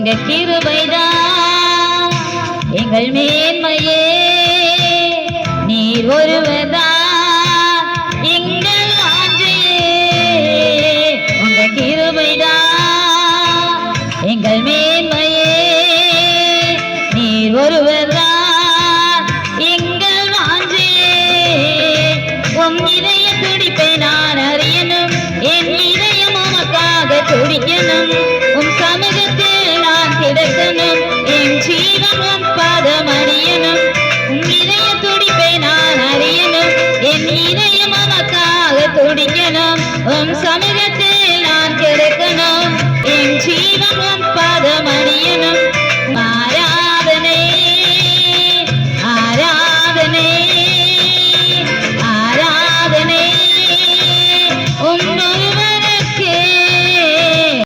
உங்க கிருபைதான் எங்கள் மேன்மையே நீர் ஒருவர்தான் எங்கள் வாஞ்சையே உங்க கிருபைதான் எங்கள் மேன்மையே நீர் ஒருவர்தான் எங்கள் வாஞ்சையே உம் இதய துடிப்பை நான் அறியணும் என் இதயம் உமக்காக துடிக்கணும் உம் சமூகத்தில் நான் கிடக்கணும் என் ஜீவனும் பாதம் அறியணும் உம் இதய துடிப்பை நான் அறியணும் என் இதயம் உமக்காக துடிக்கணும் உம் சமூகத்தில் நான் கிடக்கணும் என் ஜீவனும்